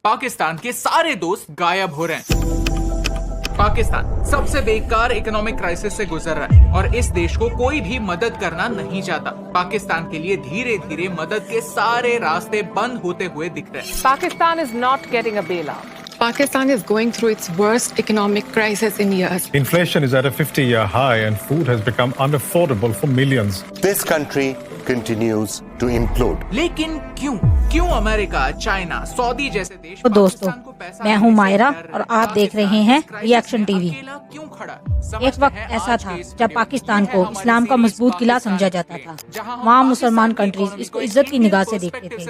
पाकिस्तान के सारे दोस्त गायब हो रहे हैं। पाकिस्तान सबसे बेकार इकोनॉमिक क्राइसिस से गुजर रहा है और इस देश को कोई भी मदद करना नहीं चाहता। पाकिस्तान के लिए धीरे धीरे मदद के सारे रास्ते बंद होते हुए दिख रहे हैं। Pakistan is not getting a bailout. Pakistan is going through its worst economic crisis in years. Inflation is at a 50-year high and food has become unaffordable for millions. This country continues to implode. लेकिन क्यों America, China, Saudi जैसे देश तो दोस्तों, मैं हूं मायरा और आप देख रहे हैं रिएक्शन टीवी। क्यों खड़ा? एक वक्त ऐसा था जब पाकिस्तान को इस्लाम का मजबूत किला समझा जाता था। वहाँ मुसलमान कंट्रीज इसको इज्जत की निगाह से देखते थे,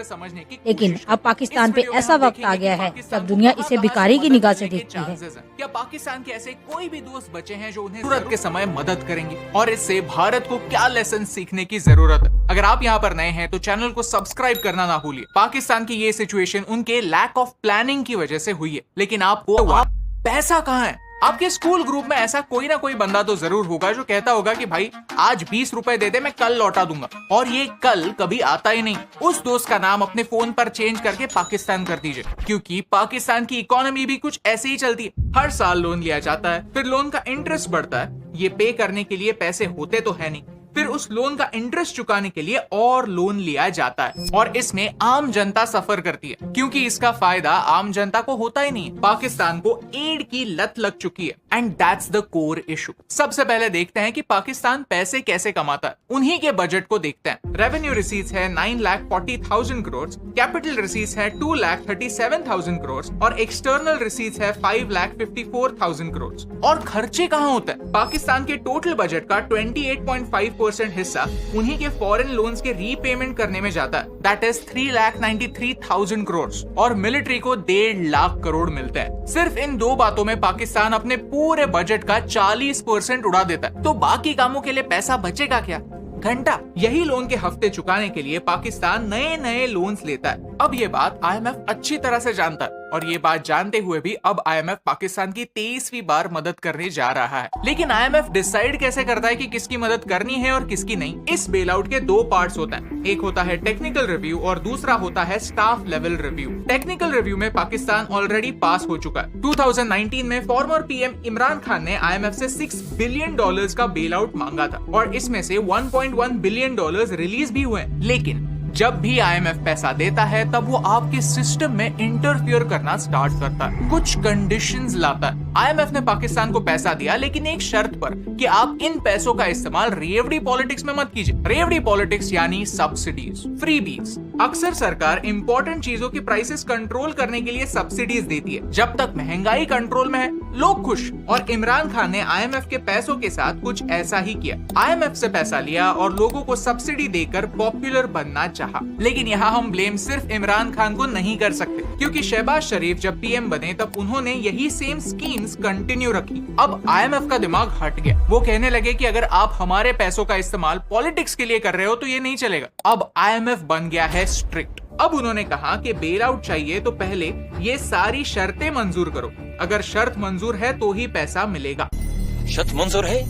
लेकिन अब पाकिस्तान पे ऐसा वक्त आ गया है जब दुनिया इसे भिखारी की निगाह से देखती है। क्या पाकिस्तान के ऐसे कोई भी दोस्त बचे हैं जो उन्हें जरूरत के समय मदद करेंगे? और इससे भारत को क्या लेसन सीखने की जरूरत है? अगर आप यहाँ पर नए हैं तो चैनल को सब्सक्राइब करना ना भूलिए। पाकिस्तान की ये सिचुएशन उनके लैक ऑफ प्लानिंग की वजह से हुई है, लेकिन आपको पैसा कहाँ है? आपके स्कूल ग्रुप में ऐसा कोई ना कोई बंदा तो जरूर होगा जो कहता होगा कि भाई आज 20 रुपए दे दे, मैं कल लौटा दूंगा, और ये कल कभी आता ही नहीं। उस दोस्त का नाम अपने फोन पर चेंज करके पाकिस्तान कर दीजिए, क्योंकि पाकिस्तान की इकोनॉमी भी कुछ ऐसे ही चलती है। हर साल लोन लिया जाता है, फिर लोन का इंटरेस्ट बढ़ता है। ये पे करने के लिए पैसे होते तो है नहीं, फिर उस लोन का इंटरेस्ट चुकाने के लिए और लोन लिया जाता है, और इसमें आम जनता सफर करती है, क्योंकि इसका फायदा आम जनता को होता ही नहीं है। पाकिस्तान को एड की लत लग चुकी है, and that's the core issue. सबसे पहले देखते हैं कि पाकिस्तान पैसे कैसे कमाता है। उन्हीं के बजट को देखते हैं। रेवेन्यू रिसीट्स है 9,40,000 करोड़, कैपिटल रिसीट्स है 2,37,000 करोड़, और एक्सटर्नल रिसीट्स है 5,54,000 करोड़। और खर्चे कहाँ होते हैं? पाकिस्तान के टोटल बजट का 28.5% हिस्सा उन्हीं के फॉरेन लोन्स के रीपेमेंट करने में जाता है, दैट इज 3,93,000 करोड़, और मिलिट्री को 1.5 लाख करोड़ मिलते हैं। सिर्फ इन दो बातों में पाकिस्तान अपने पूरे बजट का 40% उड़ा देता है। तो बाकी कामों के लिए पैसा बचेगा क्या? घंटा। यही लोन के हफ्ते चुकाने के लिए पाकिस्तान नए नए लोन्स लेता है। अब ये बात IMF अच्छी तरह से जानता है, और ये बात जानते हुए भी अब IMF पाकिस्तान की 23वीं बार मदद करने जा रहा है। लेकिन IMF डिसाइड कैसे करता है कि किसकी मदद करनी है और किसकी नहीं? इस बेल आउट के दो पार्ट्स होते हैं, एक होता है टेक्निकल रिव्यू और दूसरा होता है staff level review. Technical review में पाकिस्तान ऑलरेडी पास हो चुका है। 2019 में फॉर्मर PM इमरान खान ने IMF से $6 बिलियन का बेल आउट मांगा था, और इसमें से $1.1 बिलियन रिलीज भी हुए। लेकिन जब भी IMF पैसा देता है तब वो आपके सिस्टम में इंटरफियर करना स्टार्ट करता है, कुछ कंडीशंस लाता है। IMF ने पाकिस्तान को पैसा दिया, लेकिन एक शर्त पर कि आप इन पैसों का इस्तेमाल रेवड़ी पॉलिटिक्स में मत कीजिए। रेवड़ी पॉलिटिक्स यानी सब्सिडीज, फ्रीबीज। अक्सर सरकार इंपॉर्टेंट चीजों की प्राइसेस कंट्रोल करने के लिए सब्सिडीज देती है। जब तक महंगाई कंट्रोल में है, लोग खुश। और इमरान खान ने IMF के पैसों के साथ कुछ ऐसा ही किया। IMF से पैसा लिया और लोगों को सब्सिडी देकर पॉपुलर बनना चाहा। लेकिन यहाँ हम ब्लेम सिर्फ इमरान खान को नहीं कर सकते, क्योंकि शहबाज शरीफ जब PM बने तब उन्होंने यही सेम स्कीम्स कंटिन्यू रखी। अब IMF का दिमाग हट गया। वो कहने लगे कि अगर आप हमारे पैसों का इस्तेमाल पॉलिटिक्स के लिए कर रहे हो तो ये नहीं चलेगा। अब IMF बन गया है स्ट्रिक्ट। अब उन्होंने कहा कि बेल आउट चाहिए तो पहले ये सारी शर्तें मंजूर करो। अगर शर्त मंजूर है तो ही पैसा मिलेगा। शर्त मंजूर है?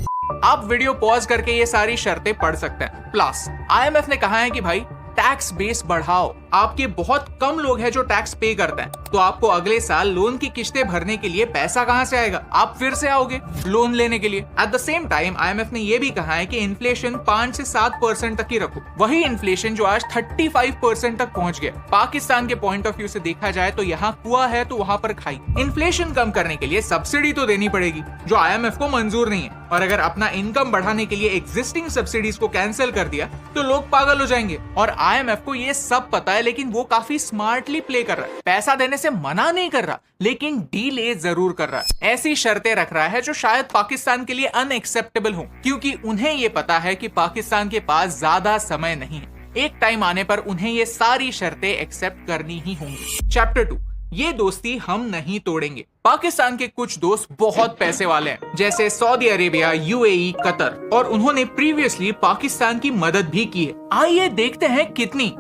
आप वीडियो पॉज करके ये सारी शर्तें पढ़ सकते हैं। प्लस IMF ने कहा है कि भाई टैक्स बेस बढ़ाओ। आपके बहुत कम लोग हैं जो टैक्स पे करते हैं, तो आपको अगले साल लोन की किस्तें भरने के लिए पैसा कहां से आएगा? आप फिर से आओगे लोन लेने के लिए। At the same time IMF ने यह भी कहा है कि इन्फ्लेशन 5 से 7% तक ही रखो। वही इन्फ्लेशन जो आज 35% तक पहुंच गया। पाकिस्तान के पॉइंट ऑफ व्यू से देखा जाए तो यहाँ कुआं है तो वहां पर खाई। इन्फ्लेशन कम करने के लिए सब्सिडी तो देनी पड़ेगी, जो IMF को मंजूर नहीं है। और अगर अपना इनकम बढ़ाने के लिए एग्जिस्टिंग सब्सिडीज को कैंसिल कर दिया तो लोग पागल हो जाएंगे। और IMF को ये सब पता है, लेकिन वो काफी स्मार्टली प्ले कर रहा है। पैसा देने से मना नहीं कर रहा, लेकिन डीले जरूर कर रहा है। ऐसी शर्तें रख रहा है जो शायद पाकिस्तान के लिए अनएक्सेप्टेबल हो, क्योंकि उन्हें ये पता है कि पाकिस्तान के पास ज्यादा समय नहीं है। एक टाइम आने पर उन्हें ये सारी शर्तें एक्सेप्ट करनी ही होंगी। चैप्टर 2, ये दोस्ती हम नहीं तोड़ेंगे। पाकिस्तान के कुछ दोस्त बहुत पैसे वाले हैं, जैसे सऊदी अरेबिया, UAE, कतर, और उन्होंने प्रीवियसली पाकिस्तान की मदद भी की है। आइए देखते हैं कितनी,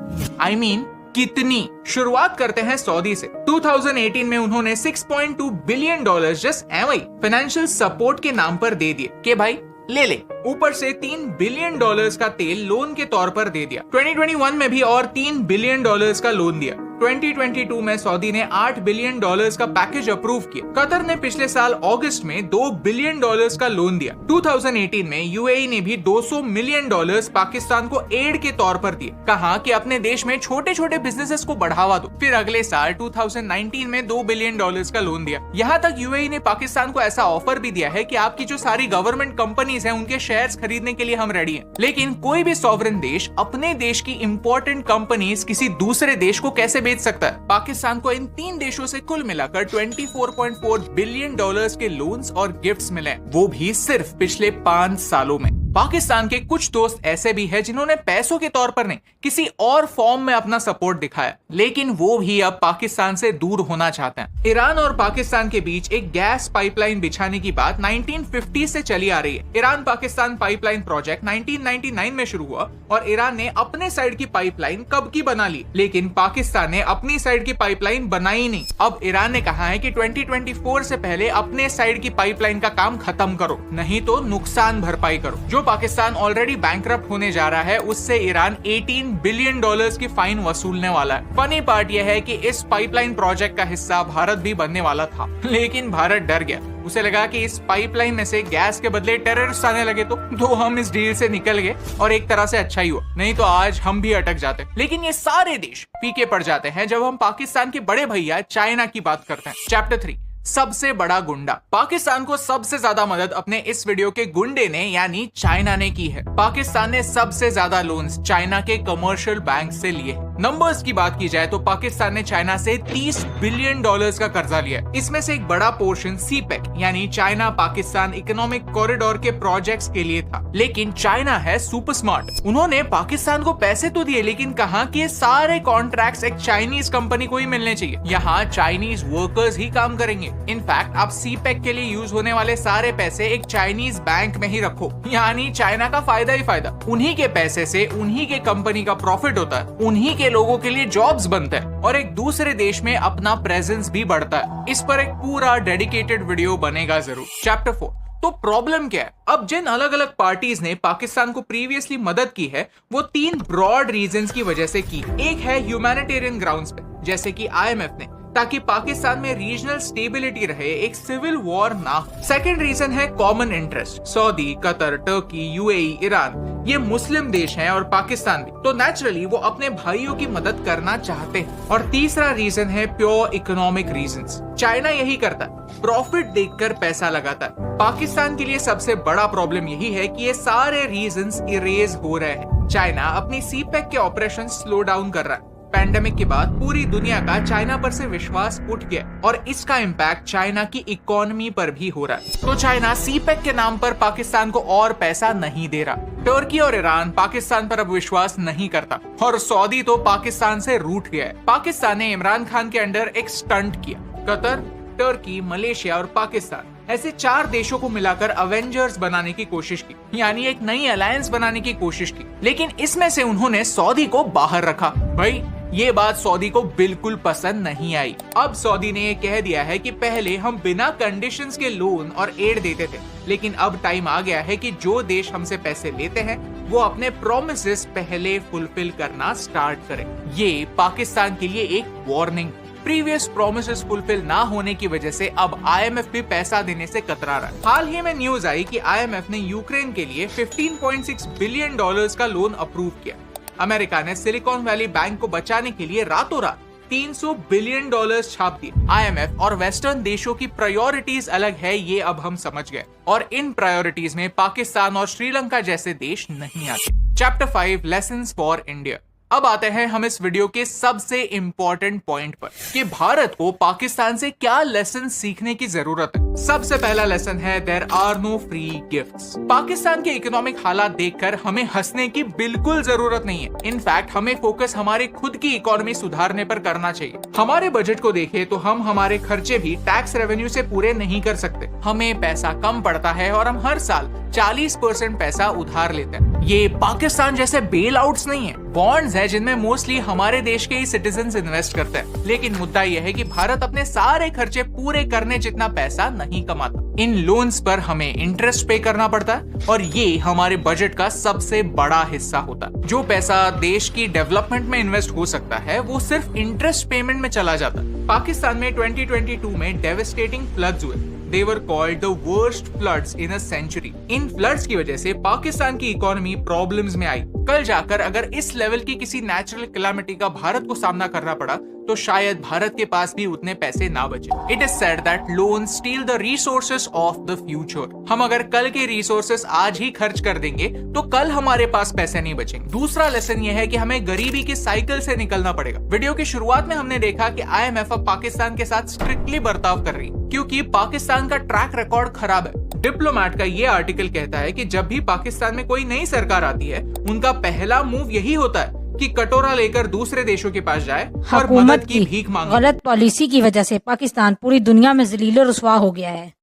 कितनी। शुरुआत करते हैं सऊदी से। 2018 में उन्होंने $6.2 बिलियन जस्ट एवं फाइनेंशियल सपोर्ट के नाम पर दे दिए कि भाई ले। ऊपर से $3 बिलियन का तेल लोन के तौर पर दे दिया। 2021 में भी और $3 बिलियन का लोन दिया। 2022 में सऊदी ने $8 बिलियन का पैकेज अप्रूव किया। कतर ने पिछले साल अगस्त में $2 बिलियन का लोन दिया। 2018 में यूएई ने भी $200 मिलियन पाकिस्तान को एड के तौर पर दिए। कहा कि अपने देश में छोटे छोटे बिजनेसेस को बढ़ावा दो। फिर अगले साल 2019 में $2 बिलियन का लोन दिया। यहाँ तक यूएई ने पाकिस्तान को ऐसा ऑफर भी दिया है कि आपकी जो सारी गवर्नमेंट कंपनीज हैं उनके शेयर्स खरीदने के लिए हम रेडी हैं। लेकिन कोई भी सॉवरेन देश अपने देश की इंपॉर्टेंट कंपनीज किसी दूसरे देश को कैसे बेच सकता है? पाकिस्तान को इन 3 देशों से कुल मिलाकर $24.4 बिलियन के लोन्स और गिफ्ट्स मिले, वो भी सिर्फ पिछले 5 सालों में। पाकिस्तान के कुछ दोस्त ऐसे भी हैं जिन्होंने पैसों के तौर पर नहीं किसी और फॉर्म में अपना सपोर्ट दिखाया, लेकिन वो भी अब पाकिस्तान से दूर होना चाहते हैं। ईरान और पाकिस्तान के बीच एक गैस पाइपलाइन बिछाने की बात 1950 से चली आ रही है। ईरान पाकिस्तान पाइपलाइन प्रोजेक्ट 1999 में शुरू हुआ और ईरान ने अपने साइड की पाइपलाइन कब की बना ली, लेकिन पाकिस्तान ने अपनी साइड की पाइपलाइन बनाई नहीं। अब ईरान ने कहा है कि 2024 से पहले अपने साइड की पाइपलाइन का काम खत्म करो, नहीं तो नुकसान भरपाई करो। जो पाकिस्तान ऑलरेडी बैंकरप्ट होने जा रहा है, उससे ईरान $18 बिलियन की फाइन वसूलने वाला है। फनी पार्ट यह है कि इस पाइपलाइन प्रोजेक्ट का हिस्सा भारत भी बनने वाला था, लेकिन भारत डर गया। उसे लगा कि इस पाइपलाइन में से गैस के बदले टेररिस्ट आने लगे तो हम इस डील से निकल गए और एक तरह से अच्छा ही हुआ, नहीं तो आज हम भी अटक जाते। लेकिन ये सारे देश पीके पड़ जाते हैं जब हम पाकिस्तान के बड़े भैया चाइना की बात करते हैं। चैप्टर 3, सबसे बड़ा गुंडा। पाकिस्तान को सबसे ज्यादा मदद अपने इस वीडियो के गुंडे ने यानी चाइना ने की है। पाकिस्तान ने सबसे ज्यादा लोन्स चाइना के कमर्शियल बैंक से लिए। नंबर्स की बात की जाए तो पाकिस्तान ने चाइना से $30 बिलियन का कर्जा लिया। इसमें से एक बड़ा पोर्शन सीपेक यानी चाइना पाकिस्तान इकोनॉमिक कॉरिडोर के प्रोजेक्ट्स के लिए था। लेकिन चाइना है सुपर स्मार्ट, उन्होंने पाकिस्तान को पैसे तो दिए, लेकिन कहा कि ये सारे कॉन्ट्रैक्ट्स एक चाइनीज कंपनी को ही मिलने चाहिए, यहाँ चाइनीज वर्कर्स ही काम करेंगे। इनफैक्ट आप सीपेक के लिए यूज होने वाले सारे पैसे एक चाइनीज बैंक में ही रखो, यानी चाइना का फायदा ही फायदा। उन्हीं के पैसे से उन्हीं के कंपनी का प्रॉफिट होता है, उन्हीं के लोगों के लिए जॉब्स बनते हैं और एक दूसरे देश में अपना प्रेजेंस भी बढ़ता है। इस पर एक पूरा डेडिकेटेड वीडियो बनेगा जरूर। चैप्टर 4, तो प्रॉब्लम क्या है? अब जिन अलग अलग पार्टीज ने पाकिस्तान को प्रीवियसली मदद की है वो 3 ब्रॉड रीजंस की वजह से की। एक है ह्यूमैनिटेरियन ग्राउंड्स पे, जैसे कि IMF ने, ताकि पाकिस्तान में रीजनल स्टेबिलिटी रहे, एक सिविल वॉर ना हो। सेकेंड रीजन है common interest. Saudi, Qatar, Turkey, UAE, Iran ये मुस्लिम देश हैं और पाकिस्तान भी, तो नेचुरली वो अपने भाइयों की मदद करना चाहते हैं। और तीसरा रीजन है प्योर इकोनॉमिक रीजंस। चाइना यही करता है, प्रॉफिट देखकर पैसा लगाता है। पाकिस्तान के लिए सबसे बड़ा प्रॉब्लम यही है कि ये सारे रीजंस इरेज हो रहे हैं। चाइना अपनी सीपेक के ऑपरेशन स्लो डाउन कर रहा है। पैंडेमिक के बाद पूरी दुनिया का चाइना पर से विश्वास उठ गया और इसका इम्पैक्ट चाइना की इकोनॉमी पर भी हो रहा है। तो चाइना सीपेक के नाम पर पाकिस्तान को और पैसा नहीं दे रहा। टर्की और ईरान पाकिस्तान पर अब विश्वास नहीं करता और सऊदी तो पाकिस्तान से रूठ गया है। पाकिस्तान ने इमरान खान के अंडर एक स्टंट किया। कतर, टर्की, मलेशिया और पाकिस्तान ऐसे 4 देशों को मिलाकर अवेंजर्स बनाने की कोशिश की, यानी एक नई अलायंस बनाने की कोशिश की। लेकिन इसमें से उन्होंने सऊदी को बाहर रखा। भाई ये बात सऊदी को बिल्कुल पसंद नहीं आई। अब सऊदी ने ये कह दिया है कि पहले हम बिना कंडीशंस के लोन और एड देते थे, लेकिन अब टाइम आ गया है कि जो देश हमसे पैसे लेते हैं वो अपने प्रोमिसेस पहले फुलफिल करना स्टार्ट करें। ये पाकिस्तान के लिए एक वार्निंग। प्रीवियस प्रोमिसेस फुलफिल ना होने की वजह से अब IMF भी पैसा देने से कतरा रहा है। हाल ही में न्यूज आई कि IMF ने यूक्रेन के लिए $15.6 बिलियन का लोन अप्रूव किया। अमेरिका ने सिलिकॉन वैली बैंक को बचाने के लिए रातों रात $300 बिलियन छाप दिए। IMF और वेस्टर्न देशों की प्रायोरिटीज अलग है, ये अब हम समझ गए, और इन प्रायोरिटीज में पाकिस्तान और श्रीलंका जैसे देश नहीं आते। Chapter 5, lessons for India. अब आते हैं हम इस वीडियो के सबसे इंपॉर्टेंट पॉइंट पर कि भारत को पाकिस्तान से क्या लेसन सीखने की जरूरत है। सबसे पहला लेसन है there are no free gifts. Pakistan के इकोनॉमिक हालात देखकर हमें हंसने की बिल्कुल जरूरत नहीं है। इनफैक्ट हमें फोकस हमारे खुद की इकोनॉमी सुधारने पर करना चाहिए। हमारे बजट को देखें तो हम हमारे खर्चे भी टैक्स रेवेन्यू से पूरे नहीं कर सकते। हमें पैसा कम पड़ता है और हम हर साल 40% पैसा उधार लेते हैं। ये पाकिस्तान जैसे बेल आउट्स नहीं है, बॉन्ड्स है जिनमें मोस्टली हमारे देश के ही सिटीजन्स इन्वेस्ट करते हैं। लेकिन मुद्दा यह है कि भारत अपने सारे खर्चे पूरे करने जितना पैसा नहीं कमाता। इन लोन्स पर हमें इंटरेस्ट पे करना पड़ता है और ये हमारे बजट का सबसे बड़ा हिस्सा होता है। जो पैसा देश की डेवलपमेंट में इन्वेस्ट हो सकता है वो सिर्फ इंटरेस्ट पेमेंट में चला जाता है। पाकिस्तान में 2022 में डेवेस्टेटिंग फ्लड्स हुए। They were called the worst floods in a century. In floods की वजह से पाकिस्तान की इकोनॉमी प्रॉब्लम्स में आई। कल जाकर अगर इस लेवल की किसी नेचुरल कैलामिटी का भारत को सामना करना पड़ा तो शायद भारत के पास भी उतने पैसे ना बचे। It is said that loans steel the resources of the future. हम अगर कल के रिसोर्सेस आज ही खर्च कर देंगे तो कल हमारे पास पैसे नहीं बचेंगे। दूसरा लेसन यह है कि हमें गरीबी की साइकिल से निकलना पड़ेगा। वीडियो की शुरुआत में हमने देखा कि IMF अब पाकिस्तान के साथ स्ट्रिक्टली बर्ताव कर रही है क्योंकि पाकिस्तान का ट्रैक रिकॉर्ड खराब है। डिप्लोमैट का ये आर्टिकल कहता है कि जब भी पाकिस्तान में कोई नई सरकार आती है उनका पहला मूव यही होता है कि कटोरा लेकर दूसरे देशों के पास जाए और मदद की भीख मांगे। गलत पॉलिसी की वजह से पाकिस्तान पूरी दुनिया में जलील रुस्वा हो गया है।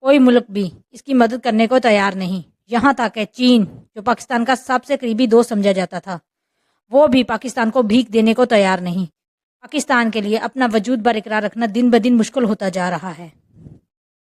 कोई मुल्क भी इसकी मदद करने को तैयार नहीं। यहाँ तक है चीन, जो पाकिस्तान का सबसे करीबी दोस्त समझा जाता था, वो भी पाकिस्तान को भीख देने को तैयार नहीं। पाकिस्तान के लिए अपना वजूद बरकरार रखना दिन ब दिन मुश्किल होता जा रहा है।